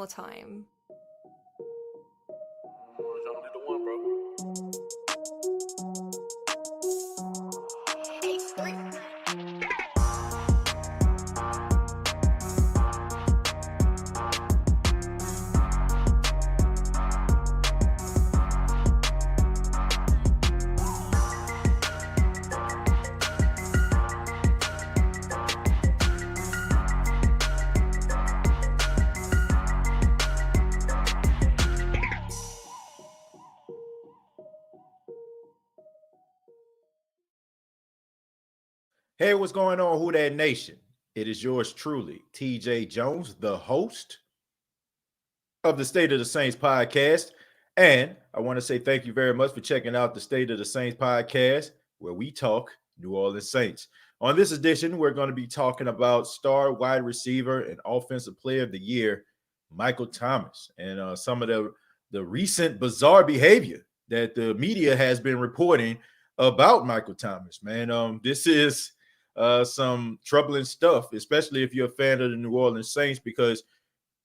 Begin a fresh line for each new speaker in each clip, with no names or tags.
all time.
Y'all need the one, bro.
Hey, what's going on, Who That Nation? It is yours truly, TJ Jones, the host of the State of the Saints podcast. And I want to say thank you very much for checking out the State of the Saints podcast, where we talk New Orleans Saints. On this edition, we're going to be talking about star wide receiver and offensive player of the year, Michael Thomas, and some of the recent bizarre behavior that the media has been reporting about Michael Thomas. Man, this is some troubling stuff, especially if you're a fan of the New Orleans Saints, because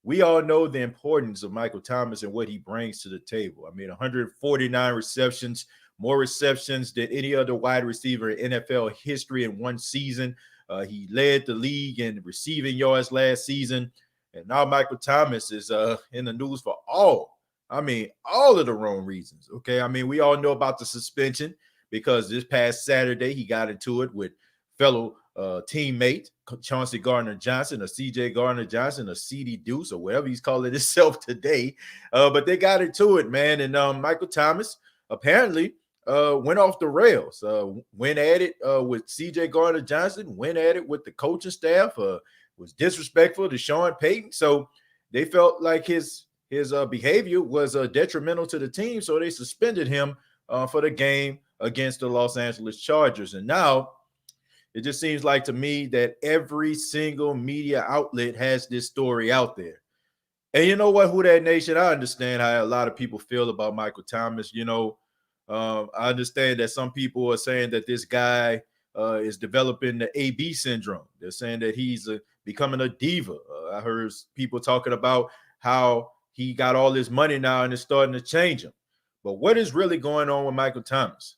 we all know the importance of Michael Thomas and what he brings to the table. I mean, 149 receptions, more receptions than any other wide receiver in NFL history in one season. He led the league in receiving yards last season. And now Michael Thomas is in the news for all of the wrong reasons. Okay. I mean, we all know about the suspension because this past Saturday he got into it with fellow teammate Chauncey Gardner-Johnson, or CJ Gardner-Johnson, or CD Deuce, or whatever he's calling himself today. But they got into it, man. And Michael Thomas apparently went off the rails, went at it with CJ Gardner-Johnson, went at it with the coaching staff, was disrespectful to Sean Payton. So they felt like his behavior was detrimental to the team. So they suspended him for the game against the Los Angeles Chargers. And now it just seems like to me that every single media outlet has this story out there. And you know what, Who That Nation, I understand how a lot of people feel about Michael Thomas. I understand that some people are saying that this guy is developing the AB syndrome. They're saying that he's becoming a diva. I heard people talking about how he got all this money now and it's starting to change him. But what is really going on with Michael Thomas?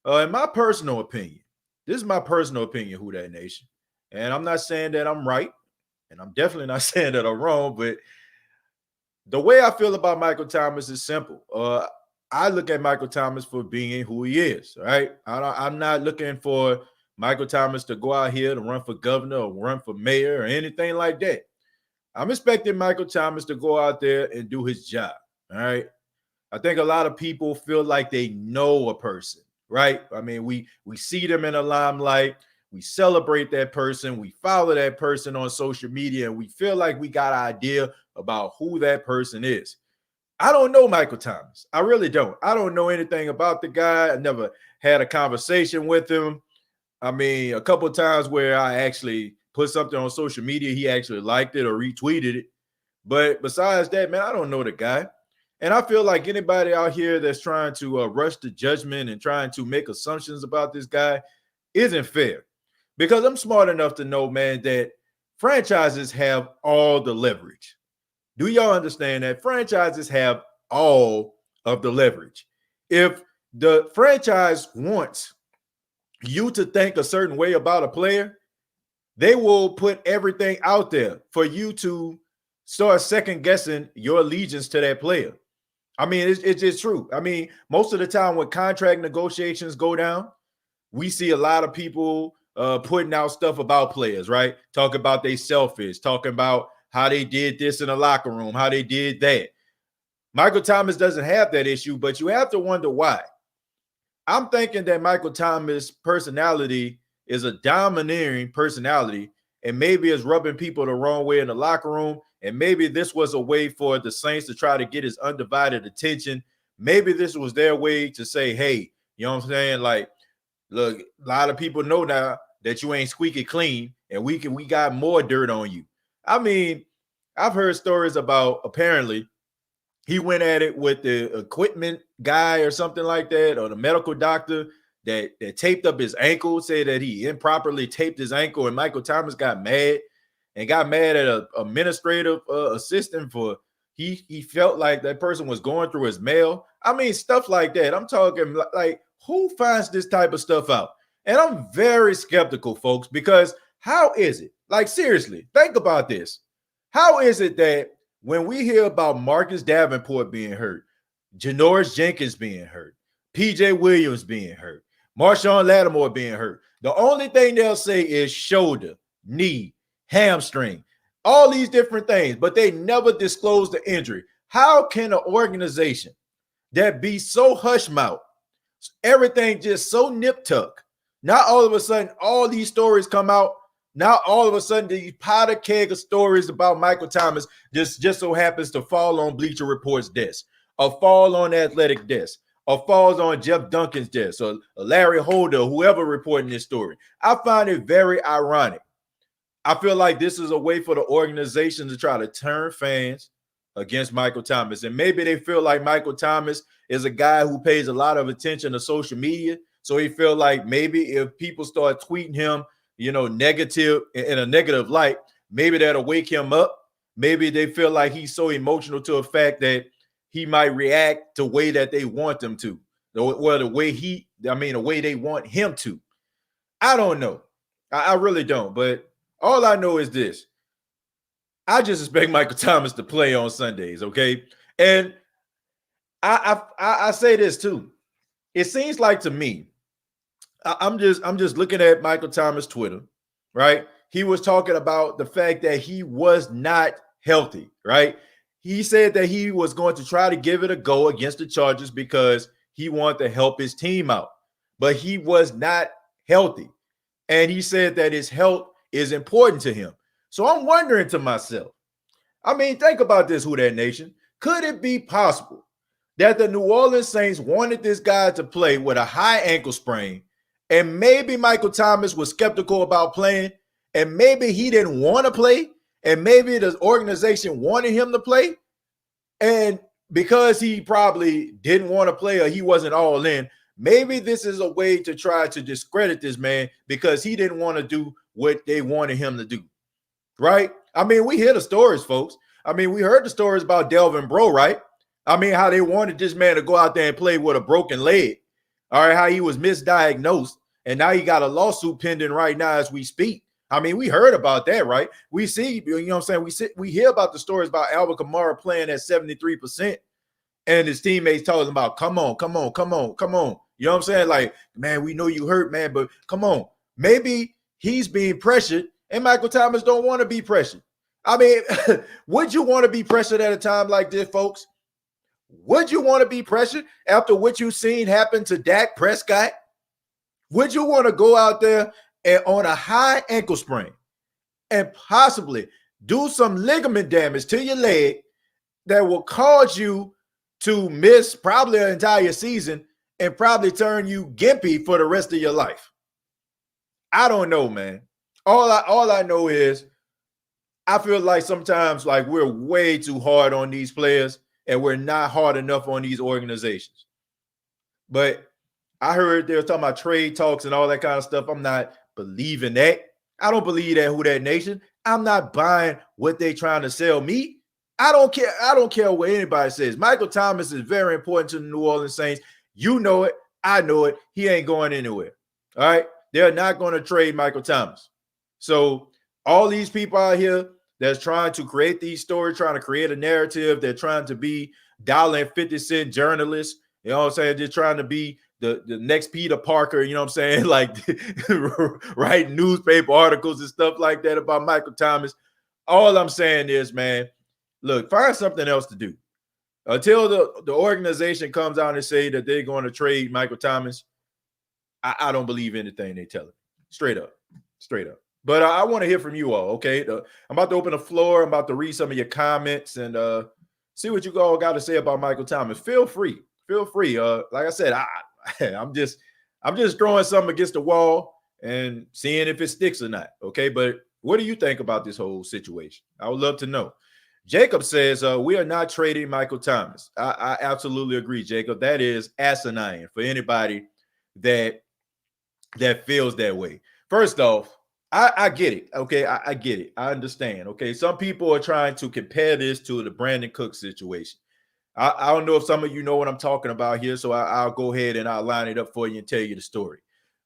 In my personal opinion, this is my personal opinion, Who That Nation. And I'm not saying that I'm right, and I'm definitely not saying that I'm wrong, but the way I feel about Michael Thomas is simple. I look at Michael Thomas for being who he is, right? I'm not looking for Michael Thomas to go out here to run for governor or run for mayor or anything like that. I'm expecting Michael Thomas to go out there and do his job, all right? I think a lot of people feel like they know a person, right? I mean, we see them in the limelight, we celebrate that person, we follow that person on social media, and we feel like we got an idea about who that person is. I don't know Michael Thomas. I really don't. I don't know anything about the guy. I never had a conversation with him. I mean, a couple of times where I actually put something on social media, he actually liked it or retweeted it. But besides that, man, I don't know the guy. And I feel like anybody out here that's trying to rush to judgment and trying to make assumptions about this guy isn't fair. Because I'm smart enough to know, man, that franchises have all the leverage. Do y'all understand that? Franchises have all of the leverage. If the franchise wants you to think a certain way about a player, they will put everything out there for you to start second guessing your allegiance to that player. I mean, it's just true. I mean, most of the time when contract negotiations go down, we see a lot of people putting out stuff about players, right? Talk about they selfish, talking about how they did this in the locker room, how they did that. Michael Thomas doesn't have that issue, but you have to wonder why. I'm thinking that Michael Thomas' personality is a domineering personality, and maybe is rubbing people the wrong way in the locker room. And maybe this was a way for the Saints to try to get his undivided attention. Maybe this was their way to say, hey, you know what I'm saying? Like, look, a lot of people know now that you ain't squeaky clean, and we got more dirt on you. I mean, I've heard stories about apparently he went at it with the equipment guy or something like that, or the medical doctor that taped up his ankle, said that he improperly taped his ankle, and Michael Thomas got mad at an administrative assistant for he felt like that person was going through his mail. I mean, stuff like that. I'm talking like who finds this type of stuff out? And I'm very skeptical, folks, because how is it? Like, seriously, think about this. How is it that when we hear about Marcus Davenport being hurt, Janoris Jenkins being hurt, PJ Williams being hurt, Marshawn Lattimore being hurt, the only thing they'll say is shoulder, knee, hamstring, all these different things, but they never disclose the injury. How can an organization that be so hush mouth, everything just so nip tuck, now all of a sudden all these stories come out? Now all of a sudden these powder keg of stories about Michael Thomas just so happens to fall on Bleacher Report's desk, or fall on Athletic desk, or falls on Jeff Duncan's desk, or Larry Holder, whoever reporting this story. I find it very ironic. I feel like this is a way for the organization to try to turn fans against Michael Thomas. And maybe they feel like Michael Thomas is a guy who pays a lot of attention to social media. So he feel like maybe if people start tweeting him, negative in a negative light, maybe that'll wake him up. Maybe they feel like he's so emotional to a fact that he might react the way that they want him to, or the way they want him to. I don't know. I really don't. But all I know is this. I just expect Michael Thomas to play on Sundays, okay? And I say this too. It seems like to me, I'm just looking at Michael Thomas' Twitter, right? He was talking about the fact that he was not healthy, right? He said that he was going to try to give it a go against the Chargers because he wanted to help his team out, but he was not healthy. And he said that his health is important to him. So I'm wondering to myself, I mean, think about this, Who Dat Nation. Could it be possible that the New Orleans Saints wanted this guy to play with a high ankle sprain, and maybe Michael Thomas was skeptical about playing, and maybe he didn't want to play, and maybe the organization wanted him to play, and because he probably didn't want to play or he wasn't all in, maybe this is a way to try to discredit this man because he didn't want to do what they wanted him to do, right? I mean, we hear the stories, folks. I mean, we heard the stories about Delvin Breaux, right? I mean, how they wanted this man to go out there and play with a broken leg. All right, how he was misdiagnosed, and now he got a lawsuit pending right now as we speak. I mean, we heard about that, right? We see, what I'm saying? We hear about the stories about Alvin Kamara playing at 73%, and his teammates telling him about, come on. You know what I'm saying? Like, man, we know you hurt, man, but come on. Maybe he's being pressured, and Michael Thomas don't want to be pressured. I mean, would you want to be pressured at a time like this, folks? Would you want to be pressured after what you've seen happen to Dak Prescott? Would you want to go out there and on a high ankle sprain and possibly do some ligament damage to your leg that will cause you to miss probably an entire season and probably turn you gimpy for the rest of your life? I don't know, man. All I know is I feel like sometimes like we're way too hard on these players and we're not hard enough on these organizations. But I heard they were talking about trade talks and all that kind of stuff. I'm not believing that. I don't believe that, Who Dat Nation. I'm not buying what they trying to sell me. I don't care. I don't care what anybody says. Michael Thomas is very important to the New Orleans Saints. You know it. I know it. He ain't going anywhere. All right. They're not going to trade Michael Thomas. So all these people out here that's trying to create these stories, trying to create a narrative, they're trying to be $1.50 journalists, you know what I'm saying? They're trying to be the next Peter Parker, you know what I'm saying? Like write newspaper articles and stuff like that about Michael Thomas. All I'm saying is, man, look, find something else to do. Until the organization comes out and say that they're going to trade Michael Thomas, I don't believe anything they tell it. Straight up. But I want to hear from you all, okay? I'm about to open the floor. I'm about to read some of your comments and see what you all got to say about Michael Thomas. Feel free. Like I said, I'm just throwing something against the wall and seeing if it sticks or not, okay? But what do you think about this whole situation? I would love to know. Jacob says, we are not trading Michael Thomas. I absolutely agree, Jacob. That is asinine for anybody that feels that way. First off, I get it. Okay, I get it. I understand. Okay, some people are trying to compare this to the Brandon Cook situation. I don't know if some of you know what I'm talking about here, so I'll go ahead and I'll line it up for you and tell you the story.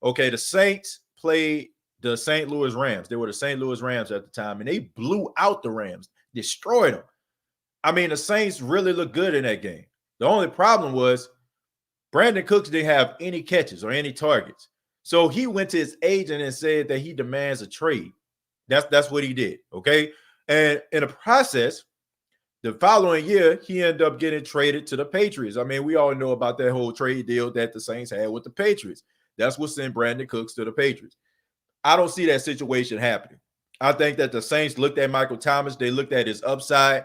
Okay, the Saints played the St. Louis Rams. They were the St. Louis Rams at the time, and they blew out the Rams, destroyed them. I mean, the Saints really looked good in that game. The only problem was Brandon Cooks didn't have any catches or any targets. So he went to his agent and said that he demands a trade. That's what he did. Okay. And in the process, the following year, he ended up getting traded to the Patriots. I mean, we all know about that whole trade deal that the Saints had with the Patriots. That's what sent Brandon Cooks to the Patriots. I don't see that situation happening. I think that the Saints looked at Michael Thomas, they looked at his upside,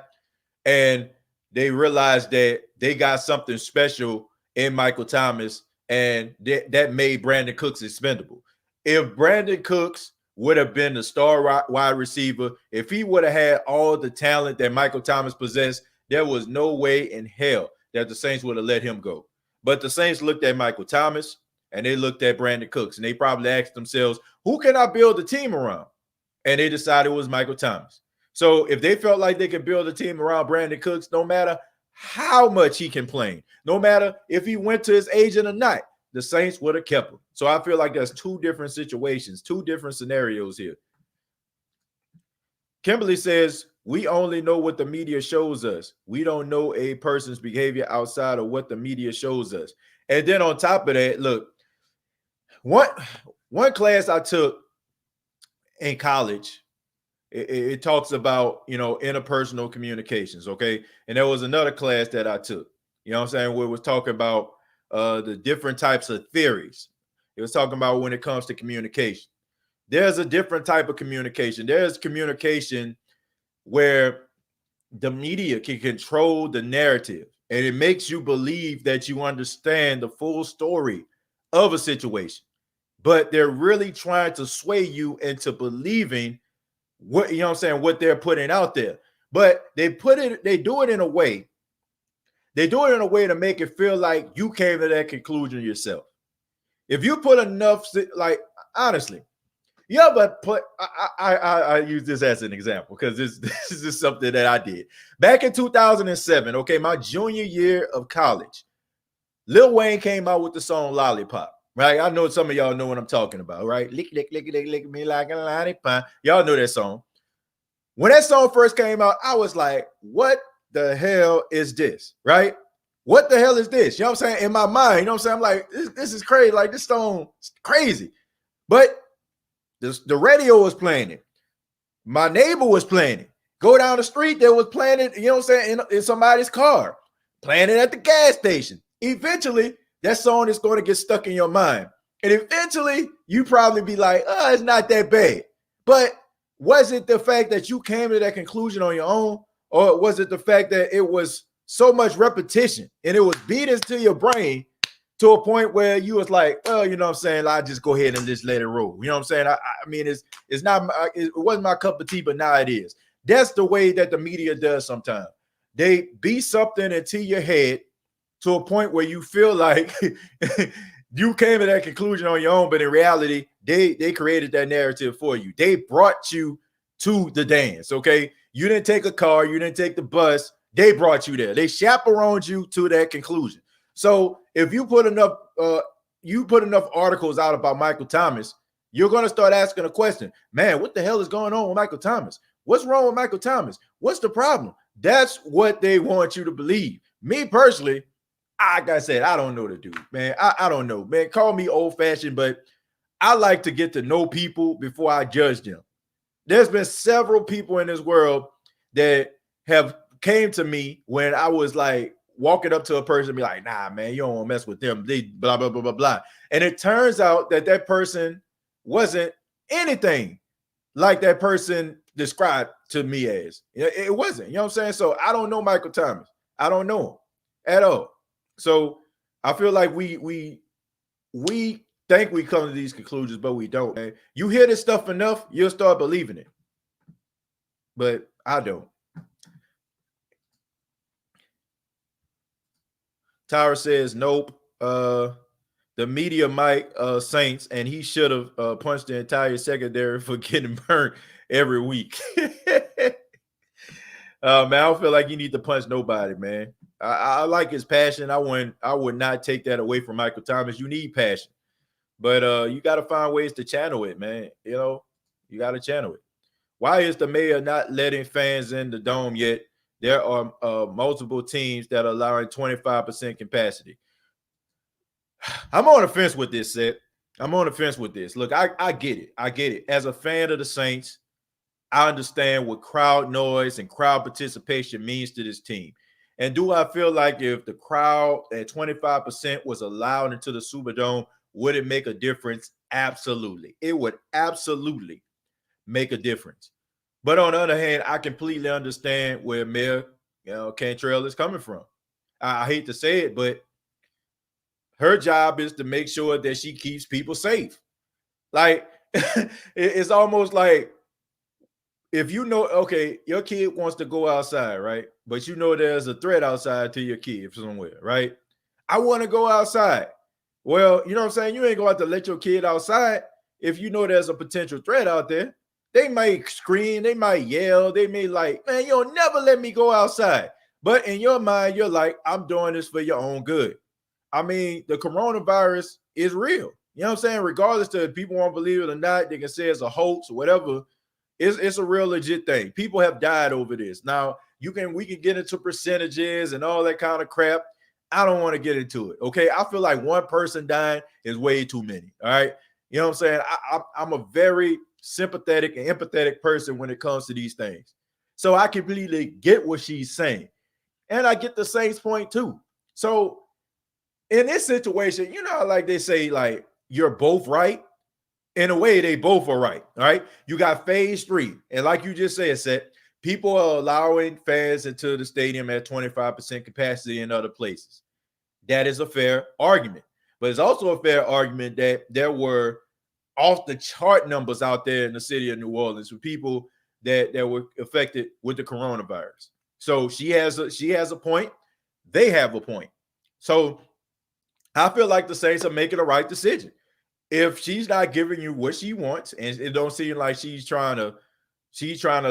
and they realized that they got something special in Michael Thomas, and that made Brandon Cooks expendable. If Brandon Cooks would have been the star wide receiver, if he would have had all the talent that Michael Thomas possessed, there was no way in hell that the Saints would have let him go. But the Saints looked at Michael Thomas and they looked at Brandon Cooks, and they probably asked themselves, who can I build a team around? And they decided it was Michael Thomas. So if they felt like they could build a team around Brandon Cooks, no matter how much he complained, no matter if he went to his agent or not, the Saints would have kept him. So I feel like there's two different situations, two different scenarios here. Kimberly says, we only know what the media shows us. We don't know a person's behavior outside of what the media shows us. And then on top of that, look, one class I took in college, it talks about, interpersonal communications, okay? And there was another class that I took, you know what I'm saying, where it was talking about the different types of theories. It was talking about when it comes to communication. There's a different type of communication. There's communication where the media can control the narrative, and it makes you believe that you understand the full story of a situation. But they're really trying to sway you into believing what, you know what I'm saying, what they're putting out there. But they do it in a way. They do it in a way to make it feel like you came to that conclusion yourself. If you put enough, like, honestly, yeah, but I use this as an example because this is something that I did back in 2007. Okay, my junior year of college, Lil Wayne came out with the song Lollipop. Right, I know some of y'all know what I'm talking about, right? Lick, lick, lick, lick, lick me like a lollipop. Y'all know that song. When that song first came out, I was like, what the hell is this? Right? What the hell is this? You know what I'm saying? In my mind, you know what I'm saying? I'm like, this is crazy. Like, this song is crazy. But the radio was playing it. My neighbor was playing it. Go down the street, they was playing it, you know what I'm saying, in somebody's car, playing it at the gas station. Eventually, that song is going to get stuck in your mind. And eventually, you probably be like, oh, it's not that bad. But was it the fact that you came to that conclusion on your own? Or was it the fact that it was so much repetition and it was beat into your brain to a point where you was like, well, you know what I'm saying, I just go ahead and just let it roll. You know what I'm saying? I mean, it's not, it wasn't my cup of tea, but now it is. That's the way that the media does sometimes. They beat something into your head to a point where you feel like you came to that conclusion on your own, but in reality, they created that narrative for you. They brought you to the dance, okay? You didn't take a car, you didn't take the bus. They brought you there. They chaperoned you to that conclusion. So if you put enough articles out about Michael Thomas, you're going to start asking a question. Man, what the hell is going on with Michael Thomas? What's wrong with Michael Thomas? What's the problem? That's what they want you to believe. Me personally, like I said, I don't know the dude, man. I don't know, man. Call me old-fashioned, but I like to get to know people before I judge them. There's been several people in this world that have came to me when I was like walking up to a person and be like, nah, man, you don't want to mess with them. They blah, blah, blah, blah, blah. And it turns out that that person wasn't anything like that person described to me as. It wasn't, you know what I'm saying? So I don't know Michael Thomas. I don't know him at all. So I feel like we think we come to these conclusions, but we don't. Man. You hear this stuff enough, you'll start believing it. But I don't. Tyra says, nope. the media mic Saints, and he should have punched the entire secondary for getting burnt every week. Man, I don't feel like you need to punch nobody, man. I like his passion. I would not take that away from Michael Thomas. You need passion, but you got to find ways to channel it, man. You know, you got to channel it. Why is the mayor not letting fans in the dome yet? There are multiple teams that are allowing 25% capacity. I'm on the fence with this, Seth. I'm on the fence with this. Look, I get it. I get it. As a fan of the Saints, I understand what crowd noise and crowd participation means to this team. And do I feel like if the crowd at 25% was allowed into the Superdome, would it make a difference? Absolutely. It would absolutely make a difference. But on the other hand, I completely understand where Mayor Cantrell is coming from. I hate to say it, but her job is to make sure that she keeps people safe. Like, it's almost like, if you know, okay, your kid wants to go outside, right? But you know there's a threat outside to your kid somewhere, right? I want to go outside. Well, you know what I'm saying? You ain't going to have to let your kid outside if you know there's a potential threat out there. They might scream, they might yell, they may like, man, you'll never let me go outside. But in your mind, you're like, I'm doing this for your own good. I mean, the coronavirus is real. You know what I'm saying? Regardless of if people won't believe it or not, they can say it's a hoax or whatever. It's a real legit thing. People have died over this. Now, we can get into percentages and all that kind of crap. I don't want to get into it. Okay. I feel like one person dying is way too many. All right. You know what I'm saying? I'm a very sympathetic and empathetic person when it comes to these things. So I completely get what she's saying. And I get the Saints point too. So in this situation, you know, like they say, like, you're both right. In a way, they both are right. All right. You got phase 3. And like you just said, Seth, people are allowing fans into the stadium at 25% capacity in other places. That is a fair argument. But it's also a fair argument that there were off the chart numbers out there in the city of New Orleans with people that were affected with the coronavirus. So she has a point. They have a point. So I feel like the Saints are making the right decision. If she's not giving you what she wants, and it don't seem like she's trying to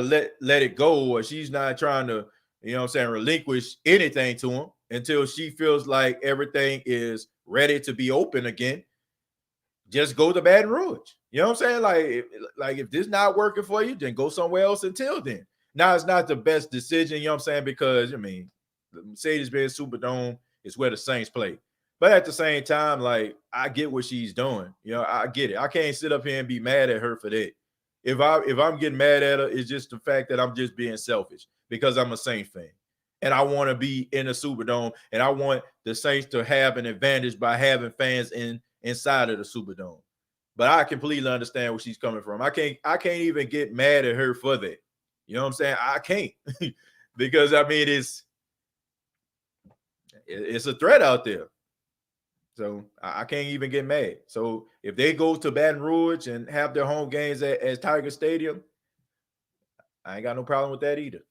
let it go, or she's not trying to, you know what I'm saying, relinquish anything to him until she feels like everything is ready to be open again, just go to Baton Rouge. You know what I'm saying? Like if this not working for you, then go somewhere else until then. Now, it's not the best decision, you know what I'm saying? Because, I mean, the Mercedes-Benz Superdome is where the Saints play. But at the same time, like, I get what she's doing. You know, I get it. I can't sit up here and be mad at her for that. If I'm getting mad at her, it's just the fact that I'm just being selfish because I'm a Saints fan. And I want to be in the Superdome, and I want the Saints to have an advantage by having fans inside of the Superdome. But I completely understand where she's coming from. I can't even get mad at her for that. You know what I'm saying? I can't because, I mean, it's a threat out there. So I can't even get mad. So if they go to Baton Rouge and have their home games at Tiger Stadium, I ain't got no problem with that either.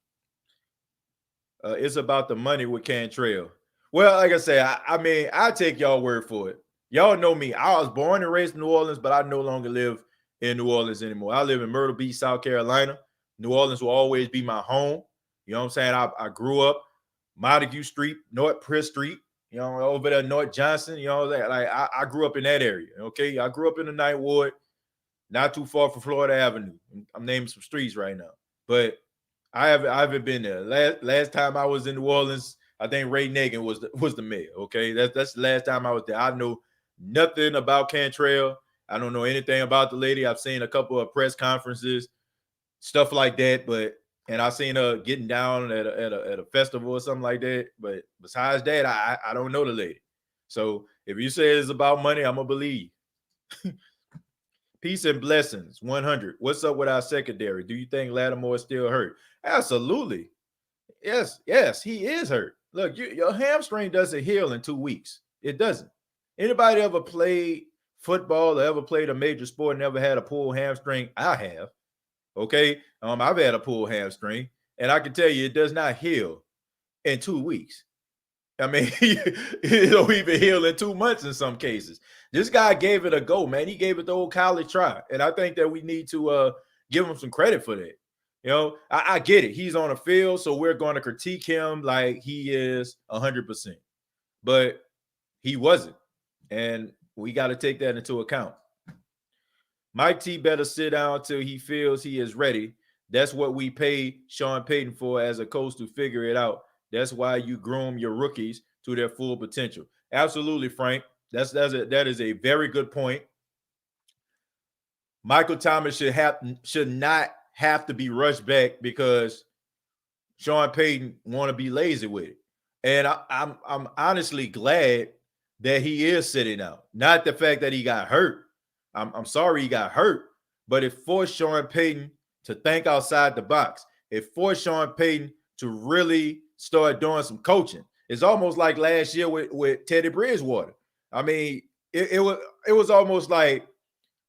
It's about the money with Cantrell. Well, like I say, I mean, I take y'all word for it. Y'all know me. I was born and raised in New Orleans, but I no longer live in New Orleans anymore. I live in Myrtle Beach, South Carolina. New Orleans will always be my home. You know what I'm saying? I grew up Montague Street, North Priss Street, you know, over there, North Johnson, you know, like I grew up in that area. Okay. I grew up in the Ninth Ward, not too far from Florida Avenue. I'm naming some streets right now. But I haven't been there. Last time I was in New Orleans, I think Ray Nagin was the mayor. Okay, that's the last time I was there. I know nothing about Cantrell. I don't know anything about the lady. I've seen a couple of press conferences, stuff like that, and I've seen her getting down at a festival or something like that. But besides that, I don't know the lady. So if you say it's about money, I'm gonna believe. Peace and blessings. 100. What's up with our secondary? Do you think Lattimore is still hurt? Absolutely. Yes, he is hurt. Look, your hamstring doesn't heal in 2 weeks. It doesn't. Anybody ever played football or ever played a major sport and ever had a pulled hamstring? I have. Okay. I've had a pulled hamstring, and I can tell you it does not heal in 2 weeks. I mean, it'll even heal in 2 months in some cases. This guy gave it a go, man. He gave it the old college try. And I think that we need to give him some credit for that. You know, I get it. He's on the field, so we're going to critique him like he is 100%. But he wasn't. And we got to take that into account. Mike T better sit down till he feels he is ready. That's what we pay Sean Payton for as a coach, to figure it out. That's why you groom your rookies to their full potential. Absolutely, Frank. That is a very good point. Michael Thomas should not have to be rushed back because Sean Payton want to be lazy with it. And I'm honestly glad that he is sitting out. Not the fact that he got hurt. I'm sorry he got hurt, but it forced Sean Payton to think outside the box. It forced Sean Payton to really start doing some coaching. It's almost like last year with Teddy Bridgewater. I mean, it was almost like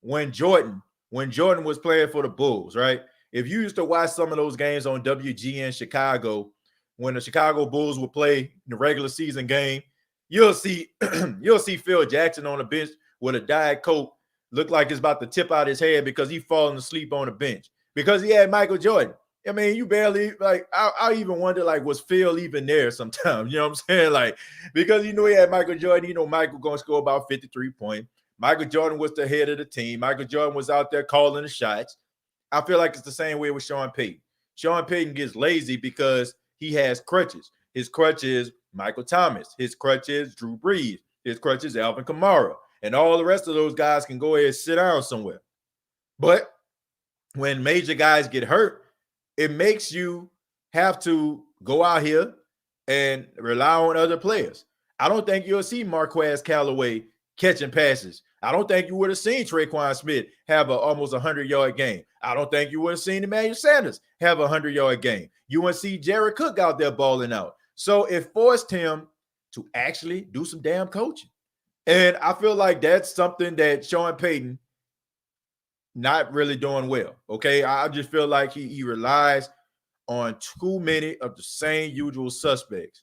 when Jordan was playing for the Bulls, right? If you used to watch some of those games on WGN Chicago, when the Chicago Bulls would play the regular season game, you'll see Phil Jackson on the bench with a Diet Coke, look like it's about to tip out his head because he's falling asleep on the bench because he had Michael Jordan. I mean, you barely, like, I even wonder, like, was Phil even there sometimes? You know what I'm saying? Like, because he had Michael Jordan, Michael going to score about 53 points. Michael Jordan was the head of the team. Michael Jordan was out there calling the shots. I feel like it's the same way with Sean Payton. Sean Payton gets lazy because he has crutches. His crutch is Michael Thomas. His crutch is Drew Brees. His crutch is Alvin Kamara. And all the rest of those guys can go ahead and sit down somewhere. But when major guys get hurt, it makes you have to go out here and rely on other players. I don't think you'll see Marquez Callaway catching passes. I don't think you would have seen Traquan Smith have almost 100-yard game. I don't think you would have seen Emmanuel Sanders have a 100-yard game. You wouldn't see Jared Cook out there balling out. So it forced him to actually do some damn coaching. And I feel like that's something that Sean Payton not really doing well. Okay, I just feel like he relies on too many of the same usual suspects.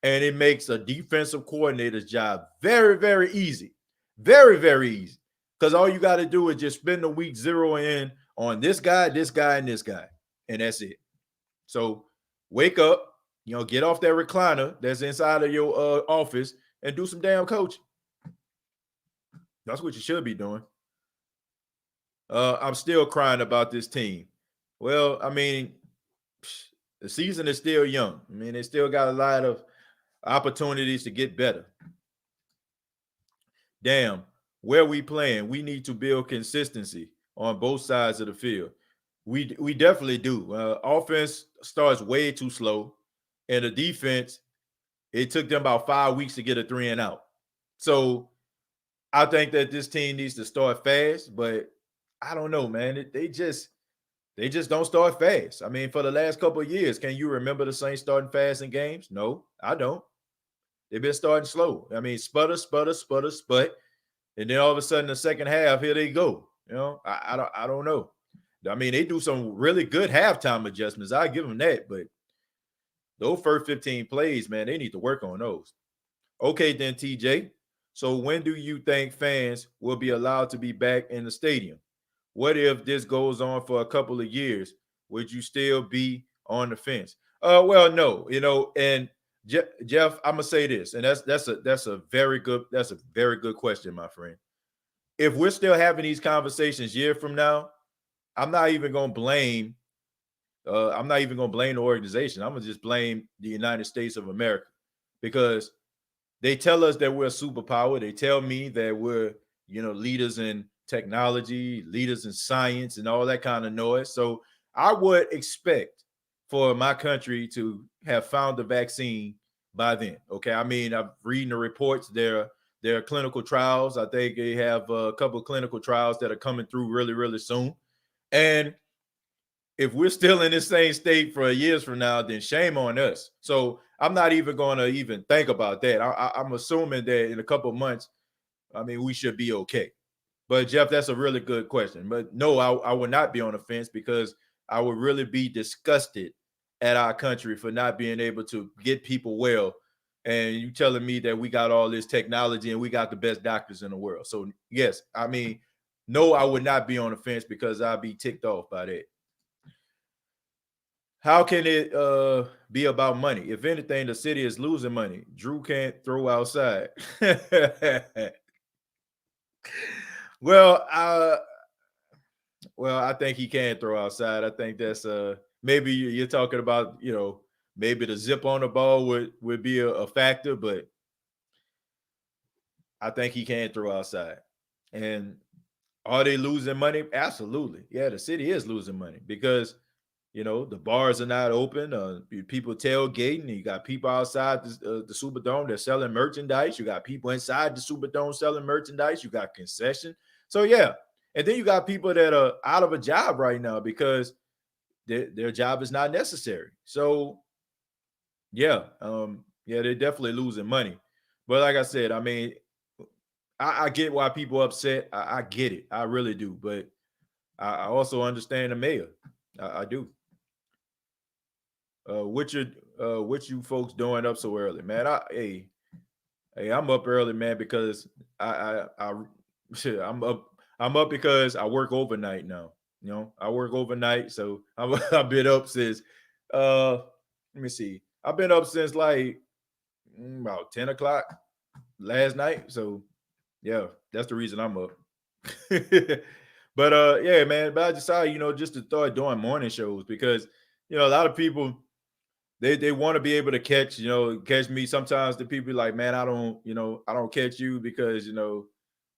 And it makes a defensive coordinator's job very, very easy. Very, very easy. Because all you got to do is just spend the week zeroing in on this guy, and this guy. And that's it. So wake up, get off that recliner that's inside of your office and do some damn coaching. That's what you should be doing. I'm still crying about this team. Well, I mean, the season is still young. I mean, they still got a lot of opportunities to get better. Damn, where we playing, we need to build consistency on both sides of the field. We definitely do. Offense starts way too slow, and the defense, it took them about 5 weeks to get a 3 and out. So I think that this team needs to start fast, but I don't know, man. They just don't start fast. I mean, for the last couple of years, can you remember the Saints starting fast in games? No, I don't. They've been starting slow. I mean, sputter, sput. And then all of a sudden, the second half, here they go. I don't know. I mean, they do some really good halftime adjustments. I give them that. But those first 15 plays, man, they need to work on those. Okay, then, TJ. So when do you think fans will be allowed to be back in the stadium? What if this goes on for a couple of years? Would you still be on the fence? Well, no, and Jeff, I'm gonna say this, and that's a very good question, my friend. If we're still having these conversations year from now, I'm not even gonna blame. I'm not even gonna blame the organization. I'm gonna just blame the United States of America, because they tell us that we're a superpower. They tell me that we're leaders in technology, leaders in science, and all that kind of noise. So I would expect for my country to have found the vaccine by then. Okay. I mean, I'm reading the reports. There are clinical trials. I think they have a couple of clinical trials that are coming through really, really soon. And if we're still in this same state for years from now, then shame on us. So I'm not even going to even think about that. I'm assuming that in a couple of months, I mean, we should be okay. But Jeff, that's a really good question. But no, I would not be on the fence, because I would really be disgusted at our country for not being able to get people well and you telling me that we got all this technology and we got the best doctors in the world. So yes, I mean, no, I would not be on the fence because I'd be ticked off by that. How can it be about money? If anything, the city is losing money. Drew can't throw outside. well, I think he can throw outside. I think that's maybe you're talking about, maybe the zip on the ball would be a factor, but I think he can throw outside. And are they losing money? Absolutely. Yeah, the city is losing money because the bars are not open. People tailgating. You got people outside the Superdome. They're selling merchandise. You got people inside the Superdome selling merchandise. You got concession. So yeah, and then you got people that are out of a job right now because their job is not necessary. So yeah, they're definitely losing money. But like I said, I mean, I get why people upset. I get it. I really do. But I also understand the mayor. I do. What you folks doing up so early, man? Hey, I'm up early, man, because shit, I'm up because I work overnight now. I work overnight, so I've been up since let me see. I've been up since like about 10 o'clock last night. So yeah, that's the reason I'm up. But yeah, man. But I decided, just to start doing morning shows because a lot of people they want to be able to catch me. Sometimes the people like, man, I don't catch you because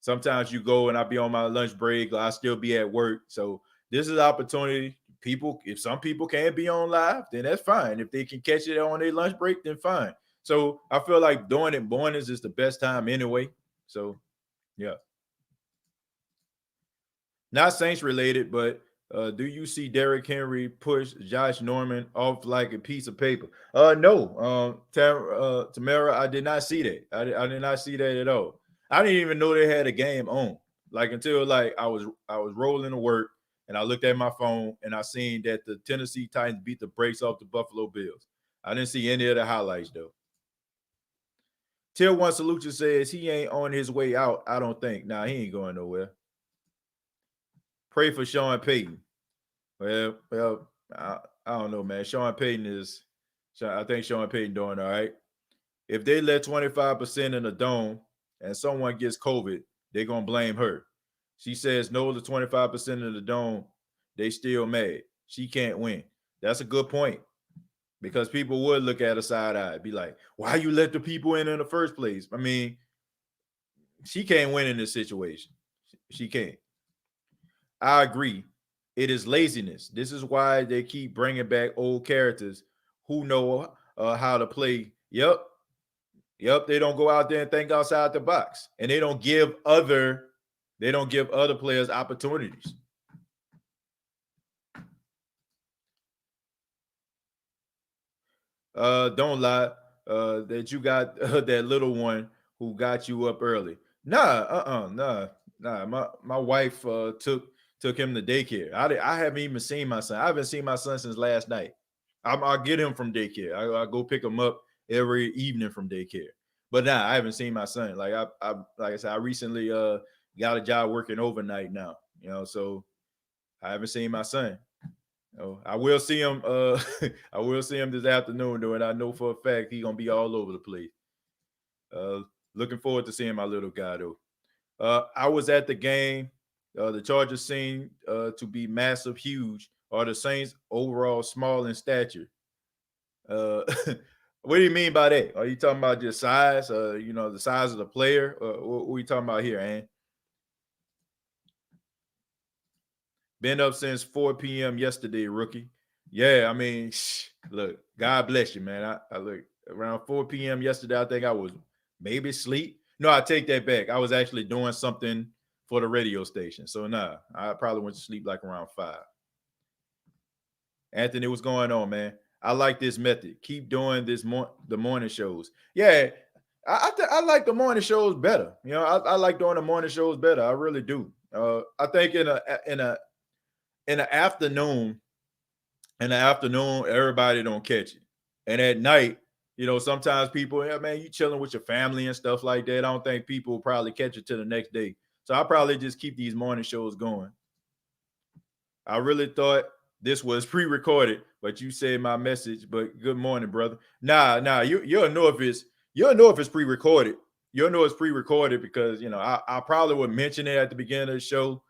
sometimes you go and I be on my lunch break or I still be at work. So this is an opportunity. People, if some people can't be on live, then that's fine. If they can catch it on their lunch break, then fine. So I feel like doing it mornings is the best time anyway. So yeah. Not Saints related, but do you see Derrick Henry push Josh Norman off like a piece of paper? No, Tamara, I did not see that. I did not see that at all. I didn't even know they had a game on. Like until like I was rolling to work and I looked at my phone and I seen that the Tennessee Titans beat the brakes off the Buffalo Bills. I didn't see any of the highlights though. Tier One Solution says he ain't on his way out. I don't think. Nah, he ain't going nowhere. Pray for Sean Payton. I don't know, man. I think Sean Payton doing all right. If they let 25% in the dome and someone gets COVID, they're gonna blame her. She says no to 25% of the dome, they still mad. She can't win. That's a good point because people would look at her side eye, be like, "Why you let the people in the first place?" I mean, she can't win in this situation. She can't. I agree. It is laziness. This is why they keep bringing back old characters who know how to play. Yep. They don't go out there and think outside the box, and they don't give other players opportunities. Don't lie. That you got that little one who got you up early. Nah. My wife took him to daycare. I haven't even seen my son. I haven't seen my son since last night. I get him from daycare. I go pick him up every evening from daycare. But nah, I haven't seen my son. Like I said, I recently got a job working overnight now. So I haven't seen my son. I will see him. I will see him this afternoon, though, and I know for a fact he's gonna be all over the place. Uh, Looking forward to seeing my little guy, though. I was at the game. The Chargers seem to be massive, huge. Are the Saints overall small in stature? Uh, what do you mean by that? Are you talking about just size? The size of the player? What are you talking about here, Ann? Been up since 4 p.m. yesterday, rookie. Yeah, I mean, look, God bless you, man. I look around 4 p.m. yesterday. I think I was maybe asleep. No, I take that back. I was actually doing something for the radio station. So nah, I probably went to sleep like around 5. Anthony, what's going on, man? I like this method. Keep doing the morning shows. Yeah, I like the morning shows better. I like doing the morning shows better. I really do. I think in the afternoon, everybody don't catch it, and at night, sometimes people, yeah, man, you chilling with your family and stuff like that. I don't think people will probably catch it to the next day. So I probably just keep these morning shows going. I really thought this was pre-recorded, but you said my message. But good morning, brother. Nah, you'll know if it's pre-recorded. You'll know it's pre-recorded because I probably would mention it at the beginning of the show,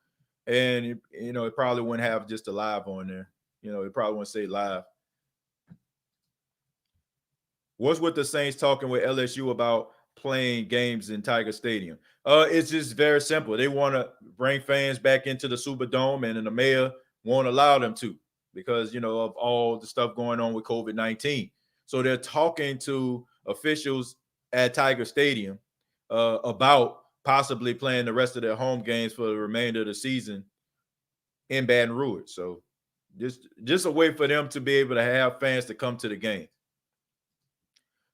and it probably wouldn't have just a live on there. It probably wouldn't say live. What's with the Saints talking with LSU about playing games in Tiger Stadium? It's just very simple. They want to bring fans back into the Superdome, and the mayor won't allow them to because of all the stuff going on with COVID-19. So they're talking to officials at Tiger Stadium about possibly playing the rest of their home games for the remainder of the season in Baton Rouge. So just a way for them to be able to have fans to come to the game.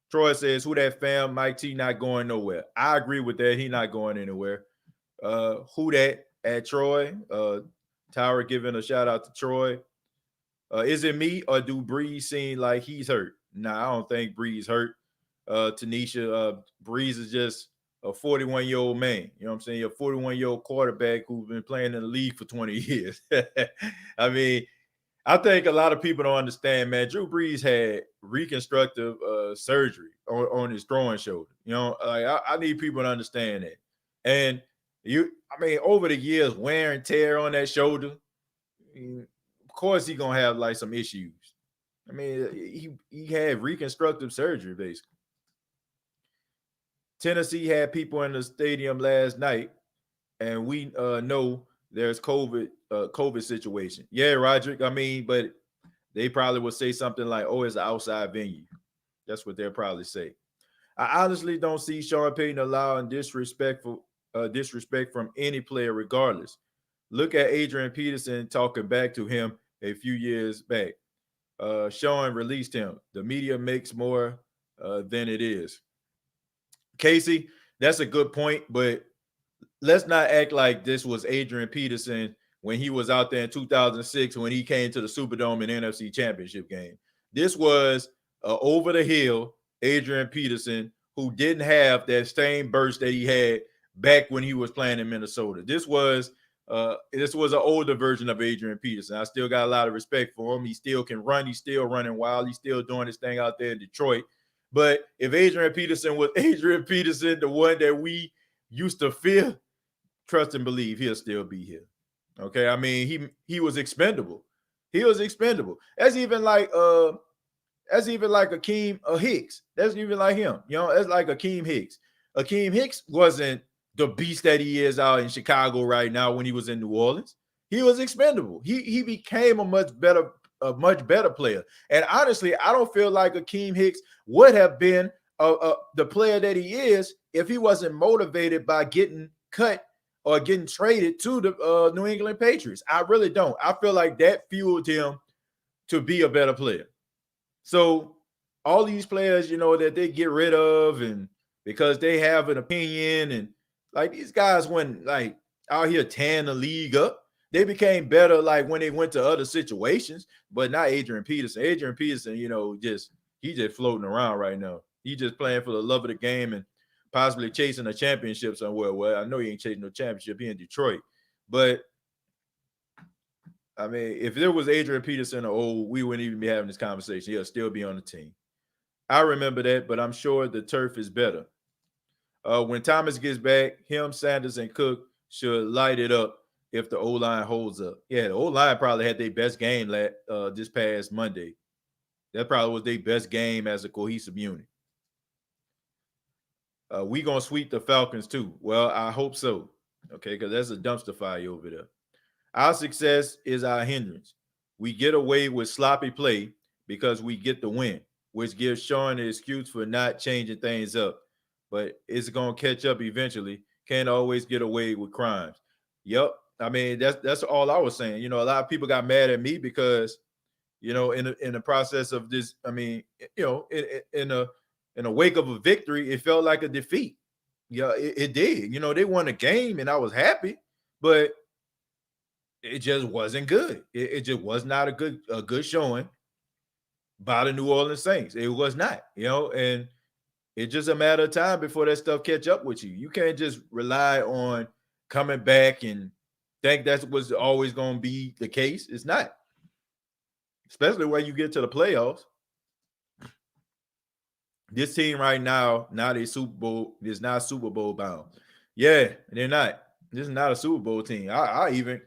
Troy says, who that fam? Mike T not going nowhere. I agree with that. He not going anywhere. Who that at Troy? Tower giving a shout out to Troy. Is it me or do Brees seem like he's hurt? Nah, I don't think Brees hurt. Tanisha, Brees is just a 41-year-old man. You know what I'm saying? A 41-year-old quarterback who's been playing in the league for 20 years. I mean, I think a lot of people don't understand, man. Drew Brees had reconstructive surgery on his throwing shoulder. I need people to understand that. And over the years, wear and tear on that shoulder, of course he's gonna have like some issues. I mean, he had reconstructive surgery basically. Tennessee had people in the stadium last night, and we know there's COVID situation. Yeah, Roderick. But they probably would say something like, "Oh, it's an outside venue." That's what they'll probably say. I honestly don't see Sean Payton allowing disrespect from any player, regardless. Look at Adrian Peterson talking back to him a few years back. Sean released him. The media makes more than it is. Casey, that's a good point, but let's not act like this was Adrian Peterson when he was out there in 2006 when he came to the Superdome and NFC Championship game. This was over the hill Adrian Peterson who didn't have that same burst that he had back when he was playing in Minnesota. This was an older version of Adrian Peterson. I still got a lot of respect for him. He still can run. He's still running wild. He's still doing his thing out there in Detroit. But if Adrian Peterson was Adrian Peterson, the one that we used to fear, trust and believe he'll still be here. Okay, I mean he was expendable. He was expendable. That's even like Akeem Hicks. That's even like him. That's like Akeem Hicks. Akeem Hicks wasn't the beast that he is out in Chicago right now when he was in New Orleans. He was expendable. He became a much better player. And honestly, I don't feel like Akeem Hicks would have been the player that he is if he wasn't motivated by getting cut or getting traded to the New England Patriots. I really don't. I feel like that fueled him to be a better player. So all these players, that they get rid of and because they have an opinion and like these guys went like out here tearing the league up. They became better like when they went to other situations, but not Adrian Peterson. Adrian Peterson, he's just floating around right now. He's just playing for the love of the game and possibly chasing a championship somewhere. Well, I know he ain't chasing no championship. He in Detroit. But, I mean, if there was Adrian Peterson we wouldn't even be having this conversation. He'll still be on the team. I remember that, but I'm sure the turf is better. When Thomas gets back, him, Sanders, and Cook should light it up if the O-line holds up. Yeah, the O-line probably had their best game this past Monday. That probably was their best game as a cohesive unit. We going to sweep the Falcons too. Well, I hope so. Okay, because that's a dumpster fire over there. Our success is our hindrance. We get away with sloppy play because we get the win, which gives Sean the excuse for not changing things up. But it's going to catch up eventually. Can't always get away with crimes. Yep. I mean, that's all I was saying. A lot of people got mad at me because, in the process of this, I mean, in a wake of a victory, it felt like a defeat. Yeah, it did. They won a game and I was happy, but it just wasn't good. It just was not a good showing. by the New Orleans Saints. It was not, and it's just a matter of time before that stuff catch up with you. You can't just rely on coming back and think that's what's always going to be the case. It's not, especially when you get to the playoffs. This team right now, not a Super Bowl, is not Super Bowl bound. Yeah, they're not. This is not a Super Bowl team. I even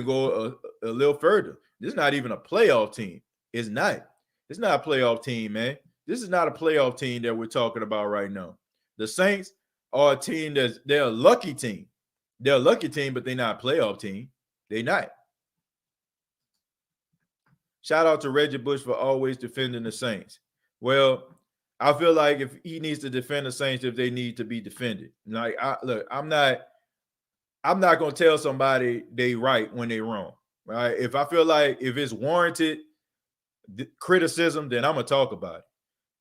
go a little further. This is not even a playoff team. It's not. It's not a playoff team, man. This is not a playoff team that we're talking about right now. The Saints are a team they're a lucky team. They're a lucky team, but they're not a playoff team. They're not. Shout out to Reggie Bush for always defending the Saints. Well, I feel like if he needs to defend the Saints, if they need to be defended, like I'm not gonna tell somebody they right when they wrong. Right? If I feel like if it's warranted criticism, then I'm gonna talk about it.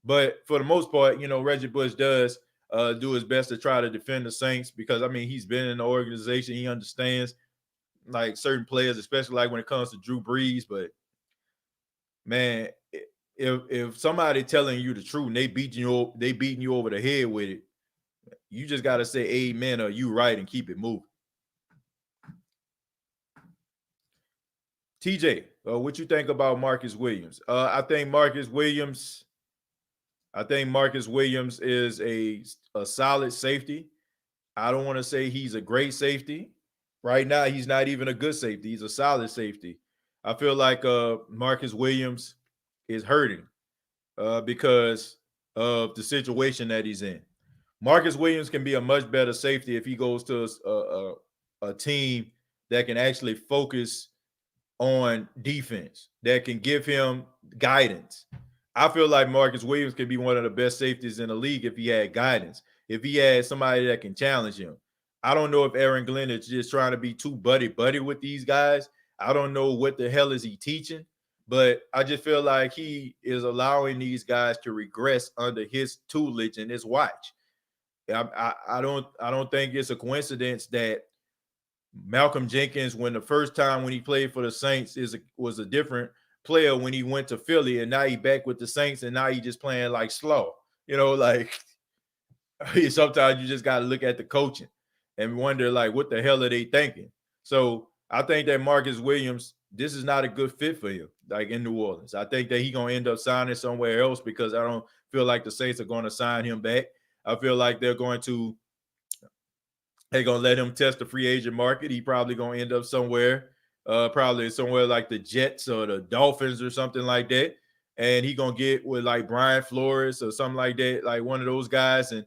But for the most part, Reggie Bush does do his best to try to defend the Saints because he's been in the organization. He understands like certain players, especially like when it comes to Drew Brees. But man, if somebody telling you the truth and they beating you over the head with it, you just got to say amen or you right and keep it moving. TJ, what you think about Marcus Williams? I think Marcus Williams is a solid safety. I don't want to say he's a great safety. Right now, he's not even a good safety. He's a solid safety. I feel like Marcus Williams is hurting because of the situation that he's in. Marcus Williams can be a much better safety if he goes to a team that can actually focus on defense, that can give him guidance. I feel like Marcus Williams could be one of the best safeties in the league if he had guidance, if he had somebody that can challenge him. I don't know if Aaron Glenn is just trying to be too buddy with these guys. I don't know what the hell is he teaching, but I just feel like he is allowing these guys to regress under his tutelage and his watch. I don't think it's a coincidence that Malcolm Jenkins, when the first time when he played for the Saints, was a different player when he went to Philly, and now he back with the Saints, and now he just playing like slow. Like sometimes you just got to look at the coaching and wonder like what the hell are they thinking. So I think that Marcus Williams, this is not a good fit for him, like in New Orleans. I think that he's gonna end up signing somewhere else because I don't feel like the Saints are going to sign him back. I feel like they're going to let him test the free agent market. He probably going to end up probably somewhere like the Jets or the Dolphins or something like that. And he going to get with like Brian Flores or something like that, like one of those guys. And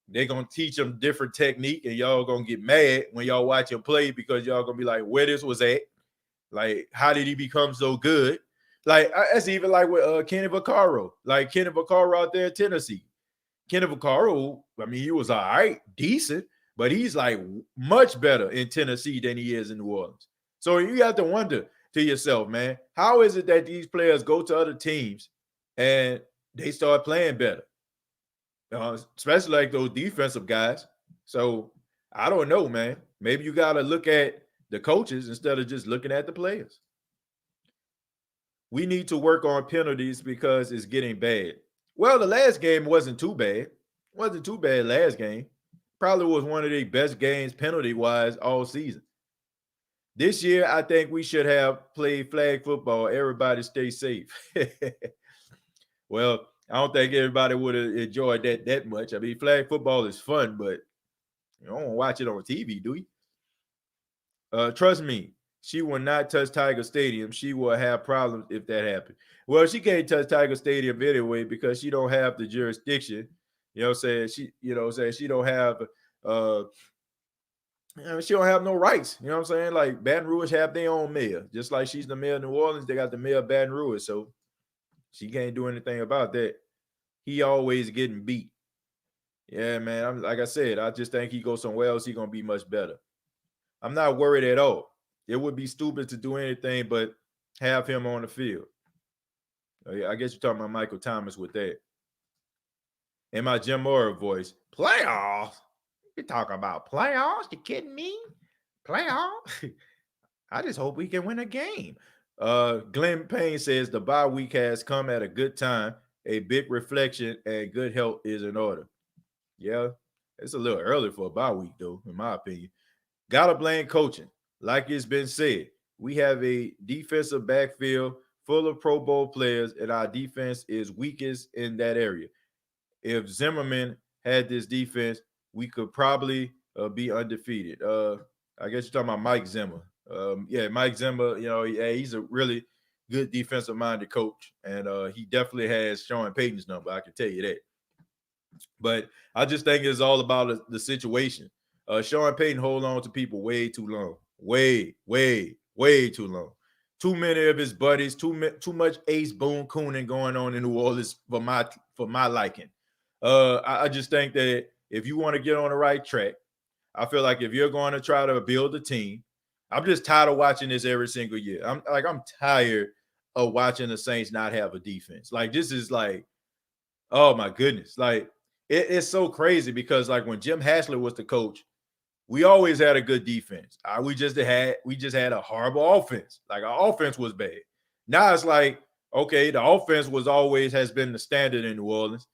they're going to teach him different technique. And y'all going to get mad when y'all watch him play because y'all going to be like, where this was at? Like, how did he become so good? Like, that's even like with Kenny Vaccaro. Like, Kenny Vaccaro out there in Tennessee. Kenny Vaccaro, he was all right, decent, but he's like much better in Tennessee than he is in New Orleans. So you have to wonder to yourself, man, how is it that these players go to other teams and they start playing better? Especially like those defensive guys. So I don't know, man. Maybe you got to look at the coaches instead of just looking at the players. We need to work on penalties because it's getting bad. Well, the last game wasn't too bad. Wasn't too bad last game. Probably was one of the best games penalty-wise all season. This year, I think we should have played flag football. Everybody stay safe. Well, I don't think everybody would have enjoyed that much. Flag football is fun, but you don't want to watch it on TV, do you? Trust me, she will not touch Tiger Stadium. She will have problems if that happens. Well, she can't touch Tiger Stadium anyway because she don't have the jurisdiction. You know what I'm saying? She don't have she don't have no rights. You know what I'm saying? Like Baton Rouge have their own mayor. Just like she's the mayor of New Orleans, they got the mayor of Baton Rouge. So she can't do anything about that. He always getting beat. Yeah, man. Like I said, I just think he goes somewhere else, he's gonna be much better. I'm not worried at all. It would be stupid to do anything but have him on the field. I guess you're talking about Michael Thomas with that. In my Jim Mora voice, playoffs? You talking about playoffs? You kidding me? Playoffs? I just hope we can win a game. Glenn Payne says the bye week has come at a good time. A big reflection and good health is in order. Yeah, it's a little early for a bye week, though, in my opinion. Gotta blame coaching. Like it's been said, we have a defensive backfield full of Pro Bowl players, and our defense is weakest in that area. If Zimmerman had this defense, we could probably be undefeated. I guess you're talking about Mike Zimmer. Yeah, Mike Zimmer, yeah, he's a really good defensive minded coach, and he definitely has Sean Payton's number. I can tell you that. But I just think it's all about the situation. Sean Payton hold on to people way too long, way too long. Too many of his buddies, too much Ace Boone Coonan going on in New Orleans for my liking. I just think that if you want to get on the right track, I feel like if you're going to try to build a team, I'm just tired of watching this every single year. I'm tired of watching the Saints not have a defense. Like this is like, oh my goodness, like it's so crazy because like when Jim Haslett was the coach, we always had a good defense. We just had a horrible offense. Like our offense was bad. Now it's like, okay, the offense has been the standard in New Orleans.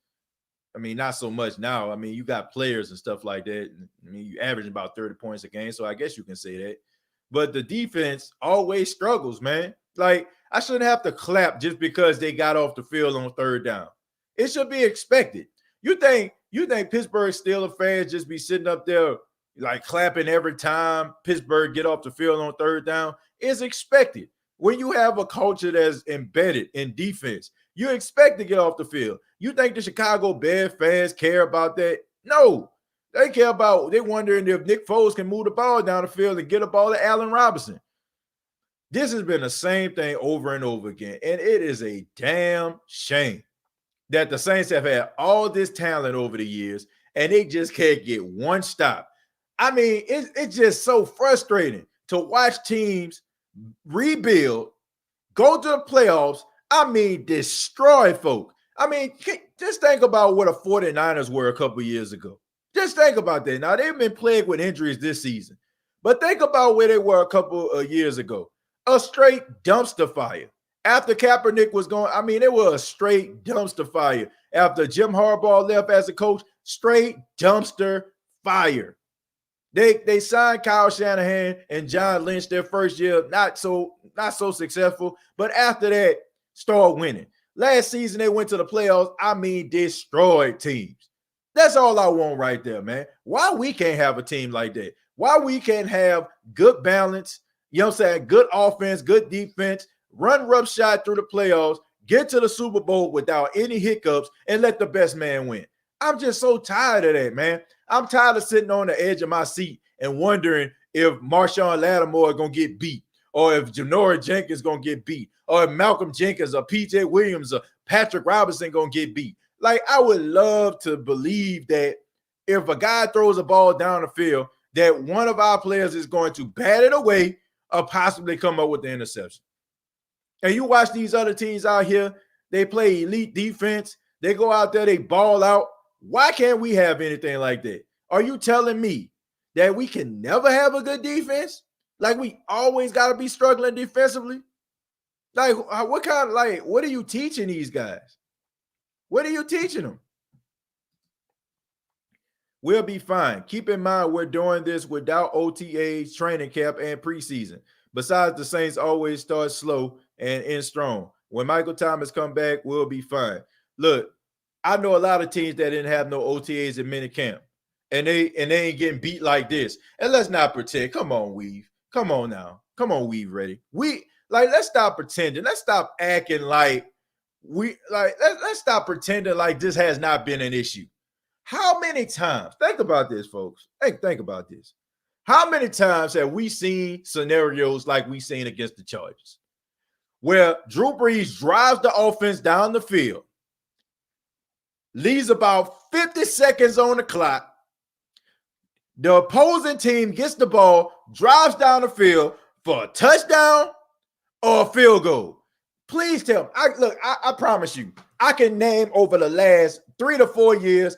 I mean, not so much now. I mean, you got players and stuff like that. I mean, you average about 30 points a game, so I guess you can say that. But the defense always struggles, man. Like, I shouldn't have to clap just because they got off the field on third down. It should be expected. You think Pittsburgh Steelers fans just be sitting up there like clapping every time Pittsburgh get off the field on third down? It's expected. When you have a culture that's embedded in defense, you expect to get off the field. You think the Chicago Bears fans care about that? No. They wondering if Nick Foles can move the ball down the field and get a ball to Allen Robinson. This has been the same thing over and over again, and it is a damn shame that the Saints have had all this talent over the years, and they just can't get one stop. I mean, it's just so frustrating to watch teams rebuild, go to the playoffs, I mean, destroy folk. I mean, just think about what the 49ers were a couple years ago. Just think about that. Now, they've been plagued with injuries this season, but think about where they were a couple of years ago. A straight dumpster fire. After Kaepernick was gone, I mean, it was a straight dumpster fire. After Jim Harbaugh left as a coach, straight dumpster fire. They signed Kyle Shanahan and John Lynch their first year, not so successful, but after that, start winning. Last season, they went to the playoffs. I mean, destroyed teams. That's all I want right there, man. Why we can't have a team like that? Why we can't have good balance, you know what I'm saying, good offense, good defense, run roughshod through the playoffs, get to the Super Bowl without any hiccups, and let the best man win. I'm just so tired of that, man. I'm tired of sitting on the edge of my seat and wondering if Marshawn Lattimore is going to get beat, or if Janoris Jenkins is going to get beat, or if Malcolm Jenkins or P.J. Williams or Patrick Robinson going to get beat. Like, I would love to believe that if a guy throws a ball down the field, that one of our players is going to bat it away or possibly come up with the interception. And you watch these other teams out here, they play elite defense. They go out there, they ball out. Why can't we have anything like that? Are you telling me that we can never have a good defense? Like, we always got to be struggling defensively? Like, what are you teaching these guys? What are you teaching them? We'll be fine. Keep in mind, we're doing this without OTAs, training camp, and preseason. Besides, the Saints always start slow and end strong. When Michael Thomas come back, we'll be fine. Look, I know a lot of teams that didn't have no OTAs in minicamp, and they ain't getting beat like this. And let's not pretend. Come on, Weave. Come on now. Come on, Weave. Ready? Let's stop pretending. Let's stop acting like let's stop pretending like this has not been an issue. How many times? Think about this, folks. Think about this. How many times have we seen scenarios like we seen against the Chargers, where Drew Brees drives the offense down the field, leaves about 50 seconds on the clock, the opposing team gets the ball, drives down the field for a touchdown or a field goal? Please tell me. I promise you, I can name over the last 3 to 4 years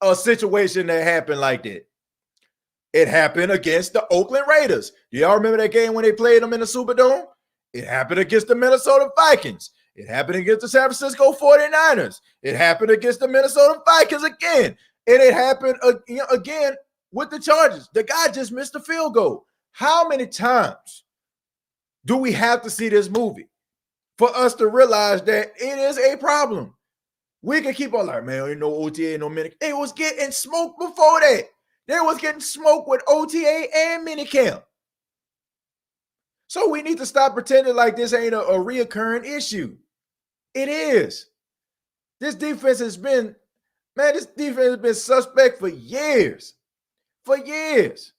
a situation that happened like that. It happened against the Oakland Raiders. Do y'all remember that game when they played them in the Superdome? It happened against the Minnesota Vikings. It happened against the San Francisco 49ers. It happened against the Minnesota Vikings again. And it happened again with the Chargers. The guy just missed a field goal. How many times do we have to see this movie for us to realize that it is a problem? We can keep on like, man, ain't no OTA, no minicamp. It was getting smoked before that. They was getting smoked with OTA and minicamp. So we need to stop pretending like this ain't a reoccurring issue. It is. This defense has been suspect for years. For years.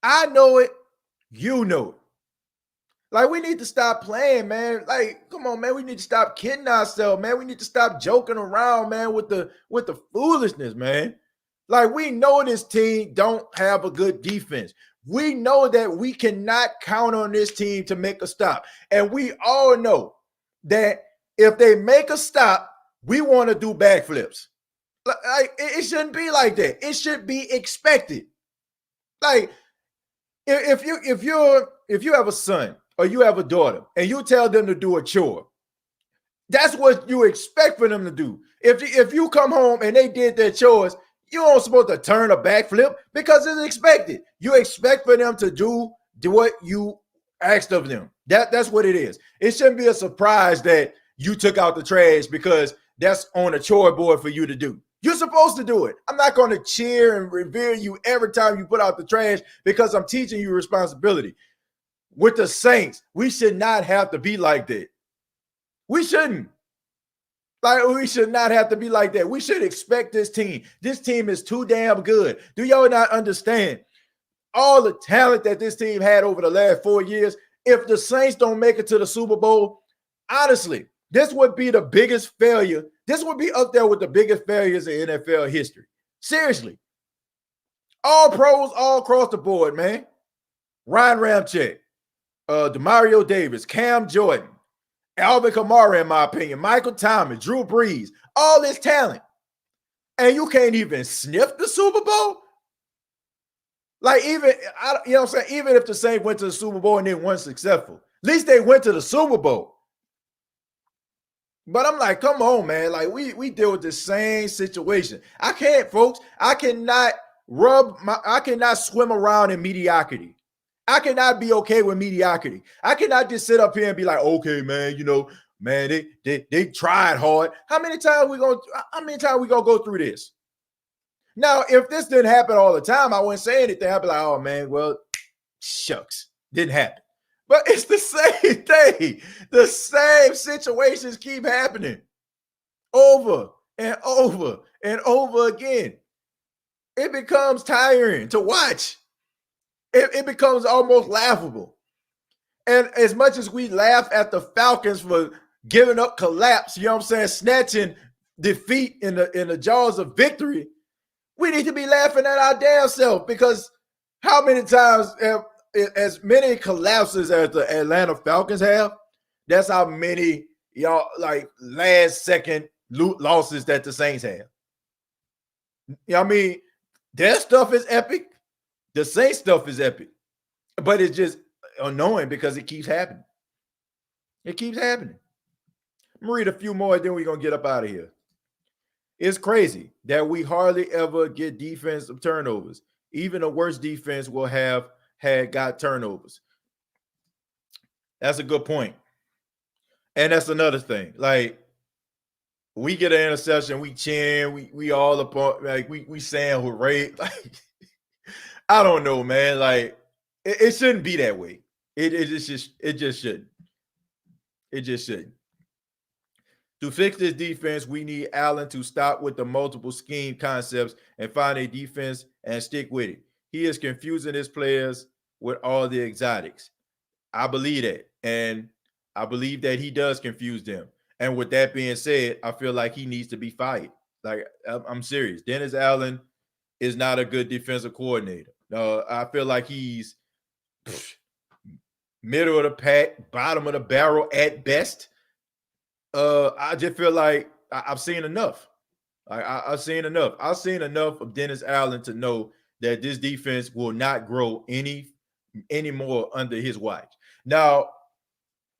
I know it. You know it. Like, we need to stop playing, man. Like, come on, man. We need to stop kidding ourselves, man. We need to stop joking around, man, with the foolishness, man. Like, we know this team don't have a good defense. We know that we cannot count on this team to make a stop. And we all know that if they make a stop, we want to do backflips. Like, it shouldn't be like that. It should be expected. Like, if you have a son or you have a daughter and you tell them to do a chore, that's what you expect for them to do. If you come home and they did their chores, you don't supposed to turn a backflip because it's expected. You expect for them to do what you asked of them. That's what it is. It shouldn't be a surprise that you took out the trash because that's on a chore board for you to do. You're supposed to do it. I'm not going to cheer and revere you every time you put out the trash because I'm teaching you responsibility. With the Saints, we should not have to be like that. We shouldn't. Like, we should not have to be like that. We should expect this team. This team is too damn good. Do y'all not understand all the talent that this team had over the last 4 years? If the Saints don't make it to the Super Bowl, honestly, this would be the biggest failure. This would be up there with the biggest failures in NFL history. Seriously. All pros all across the board, man. Ryan Ramczyk, Demario Davis, Cam Jordan, Alvin Kamara, in my opinion, Michael Thomas, Drew Brees, all this talent. And you can't even sniff the Super Bowl? Like, you know what I'm saying? Even if the Saints went to the Super Bowl and they weren't successful, at least they went to the Super Bowl. But I'm like, come on, man. Like, we deal with the same situation. I can't, folks. I cannot swim around in mediocrity. I cannot be okay with mediocrity. I cannot just sit up here and be like, okay, man, man, they tried hard. How many times we gonna go through this? Now, if this didn't happen all the time, I wouldn't say anything. I'd be like, oh man, well, shucks, didn't happen. But it's the same thing. The same situations keep happening over and over and over again. It becomes tiring to watch. It becomes almost laughable. And as much as we laugh at the Falcons for giving up collapse, you know what I'm saying, snatching defeat in the jaws of victory, we need to be laughing at our damn self, because how many times have as many collapses as the Atlanta Falcons have, that's how many like last second losses that the Saints have. You know what I mean? Their stuff is epic. The Saints stuff is epic. But it's just annoying because it keeps happening. It keeps happening. I'm going to read a few more, then we're going to get up out of here. It's crazy that we hardly ever get defensive turnovers. Even the worst defense will have got turnovers. That's a good point. And that's another thing. Like, we get an interception, we cheering, we all upon, like, we saying hooray. Like, I don't know, man. Like, it shouldn't be that way. It just shouldn't. It just shouldn't. To fix this defense, we need Allen to stop with the multiple scheme concepts and find a defense and stick with it. He is confusing his players with all the exotics. I believe that. And I believe that he does confuse them. And with that being said, I feel like he needs to be fired. Like, I'm serious. Dennis Allen is not a good defensive coordinator. I feel like he's middle of the pack, bottom of the barrel at best. I just feel like I've seen enough. I've seen enough. I've seen enough of Dennis Allen to know that this defense will not grow any more under his watch. Now,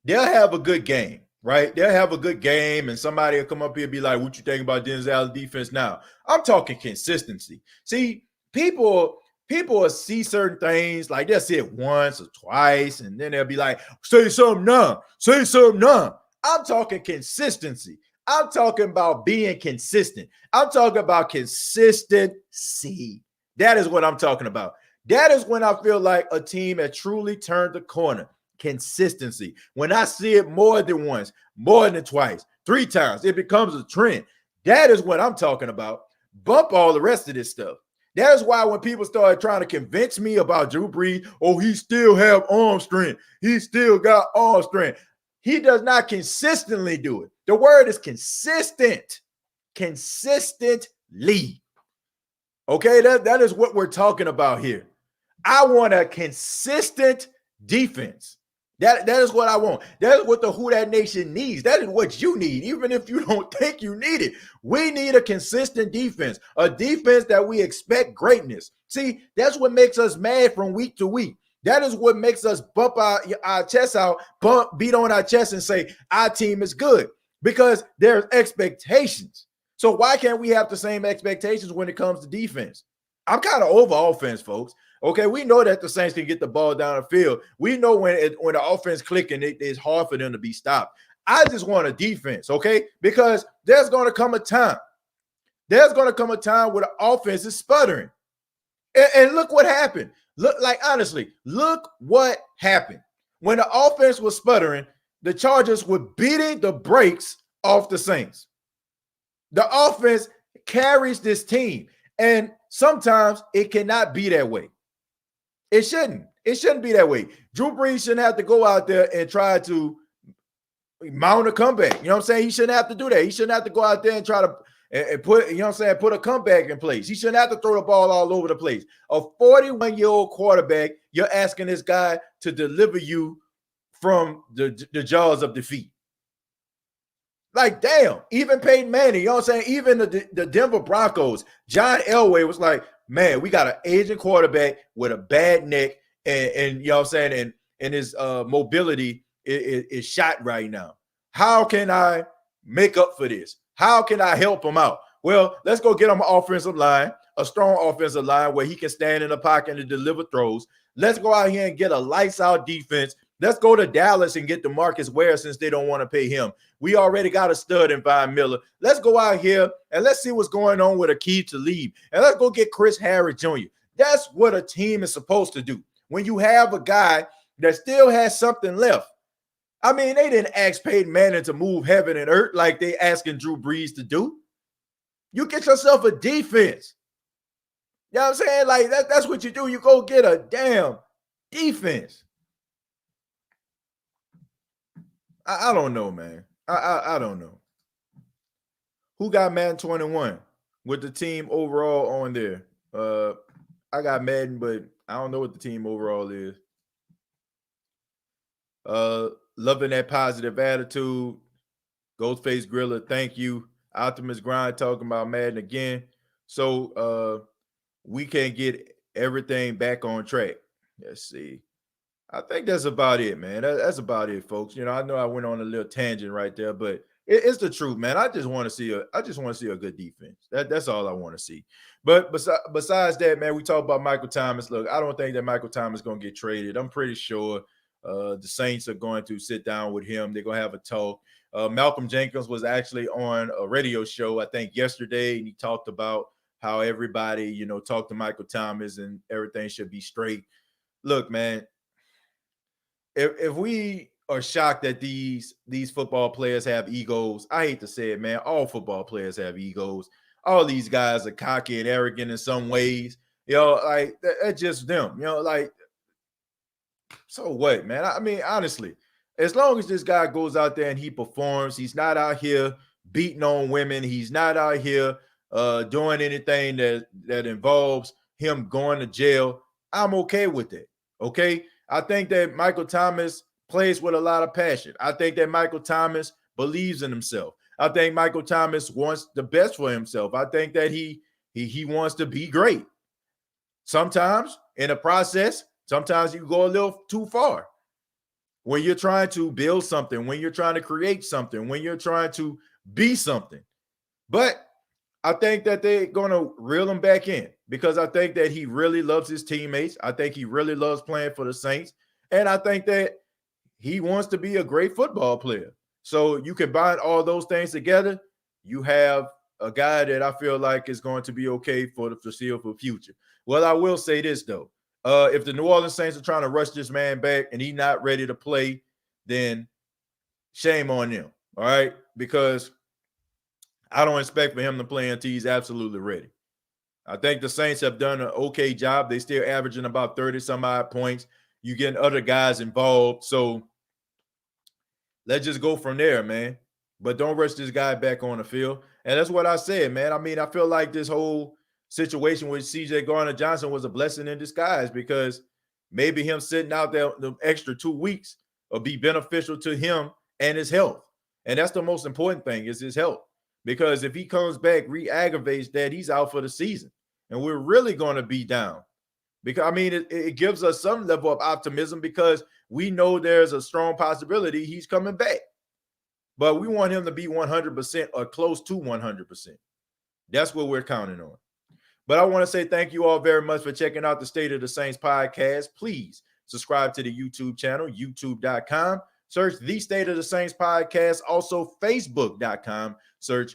they'll have a good game, right? They'll have a good game, and somebody will come up here and be like, "What you think about Denzel's defense now?" I'm talking consistency. See, people will see certain things, like they'll see it once or twice, and then they'll be like, "Say something now, say something now." I'm talking consistency. I'm talking about being consistent. I'm talking about consistency. That is what I'm talking about. That is when I feel like a team has truly turned the corner. Consistency. When I see it more than once, more than twice, 3 times, it becomes a trend. That is what I'm talking about. Bump all the rest of this stuff. That is why when people started trying to convince me about Drew Brees, oh, he still have arm strength. He still got arm strength. He does not consistently do it. The word is consistent. Consistently. Okay, that is what we're talking about here. I want a consistent defense. That is what I want. That is what the Who That Nation needs. That is what you need, even if you don't think you need it. We need a consistent defense, a defense that we expect greatness. See, that's what makes us mad from week to week. That is what makes us bump our chest out, beat on our chest and say, our team is good, because there's expectations. So why can't we have the same expectations when it comes to defense? I'm kind of over offense, folks. Okay, we know that the Saints can get the ball down the field. We know when the offense clicking, it's hard for them to be stopped. I just want a defense, okay? Because there's going to come a time. There's going to come a time where the offense is sputtering. And look what happened. Honestly, look what happened. When the offense was sputtering, the Chargers were beating the brakes off the Saints. The offense carries this team, and sometimes it cannot be that way. It shouldn't. It shouldn't be that way. Drew Brees shouldn't have to go out there and try to mount a comeback. You know what I'm saying? He shouldn't have to do that. He shouldn't have to go out there and try to and put, you know what I'm saying, put a comeback in place. He shouldn't have to throw the ball all over the place. A 41-year-old quarterback, you're asking this guy to deliver you from the jaws of defeat. Like, damn, even Peyton Manning, you know what I'm saying? Even the Denver Broncos, John Elway was like, man, we got an aging quarterback with a bad neck, and you know what I'm saying, and his mobility is shot right now. How can I make up for this? How can I help him out? Well, let's go get him an offensive line, a strong offensive line where he can stand in the pocket and deliver throws. Let's go out here and get a lights-out defense. Let's go to Dallas and get DeMarcus Ware since they don't want to pay him. We already got a stud in Von Miller. Let's go out here and let's see what's going on with Aqib Talib. And let's go get Chris Harris Jr. That's what a team is supposed to do. When you have a guy that still has something left. I mean, they didn't ask Peyton Manning to move heaven and earth like they asking Drew Brees to do. You get yourself a defense. You know what I'm saying? Like, that's what you do. You go get a damn defense. I don't know, man. I don't know. Who got Madden 21 with the team overall on there? I got Madden, but I don't know what the team overall is. Loving that positive attitude. Ghostface Griller, thank you. Optimus Grind talking about Madden again. So we can get everything back on track. Let's see. I think that's about it, man. That's about it, folks. You know, I know I went on a little tangent right there, but it's the truth, man. I just want to see a good defense. That's all I want to see. But besides that, man, we talk about Michael Thomas. Look, I don't think that Michael Thomas is going to get traded. I'm pretty sure the Saints are going to sit down with him. They're going to have a talk. Malcolm Jenkins was actually on a radio show, I think, yesterday, and he talked about how everybody, you know, talked to Michael Thomas and everything should be straight. Look, man, if we are shocked that these football players have egos, I hate to say it, man. All football players have egos. All these guys are cocky and arrogant in some ways. You know, like that's just them. You know, like, so what, man? I mean, honestly, as long as this guy goes out there and he performs, he's not out here beating on women. He's not out here doing anything that involves him going to jail. I'm okay with it. Okay. I think that Michael Thomas plays with a lot of passion. I think that Michael Thomas believes in himself. I think Michael Thomas wants the best for himself. I think that he wants to be great. Sometimes in a process, sometimes you go a little too far. when you're trying to build something, when you're trying to create something, when you're trying to be something. But I think that they're going to reel him back in because I think that he really loves his teammates. I think he really loves playing for the Saints. And I think that he wants to be a great football player. So you combine all those things together, you have a guy that I feel like is going to be okay for the foreseeable future. Well, I will say this, though. If the New Orleans Saints are trying to rush this man back and he's not ready to play, then shame on them. All right. Because I don't expect for him to play until he's absolutely ready. I think the Saints have done an okay job. They still averaging about 30 some odd points. You getting other guys involved. So let's just go from there, man. But don't rush this guy back on the field. And that's what I said, man. I mean, I feel like this whole situation with CJ Gardner-Johnson was a blessing in disguise because maybe him sitting out there the extra 2 weeks will be beneficial to him and his health. And that's the most important thing is his health. Because if he comes back, re-aggravates that, he's out for the season. And we're really going to be down. Because, I mean, it gives us some level of optimism because we know there's a strong possibility he's coming back. But we want him to be 100% or close to 100%. That's what we're counting on. But I want to say thank you all very much for checking out the State of the Saints podcast. Please subscribe to the YouTube channel, youtube.com. Search the State of the Saints podcast. Also, facebook.com. Search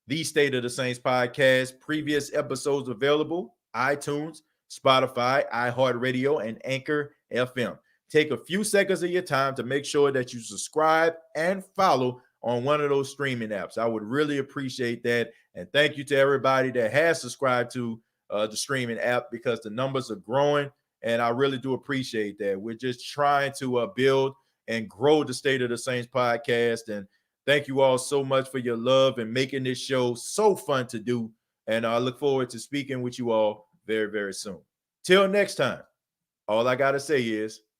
the State of the Saints podcast. Previous episodes available, iTunes, Spotify, iHeartRadio, and Anchor FM. Take a few seconds of your time to make sure that you subscribe and follow on one of those streaming apps. I would really appreciate that. And thank you to everybody that has subscribed to the streaming app because the numbers are growing. And I really do appreciate that. We're just trying to build and grow the State of the Saints podcast. And thank you all so much for your love and making this show so fun to do. And I look forward to speaking with you all very, very soon. Till next time, all I got to say is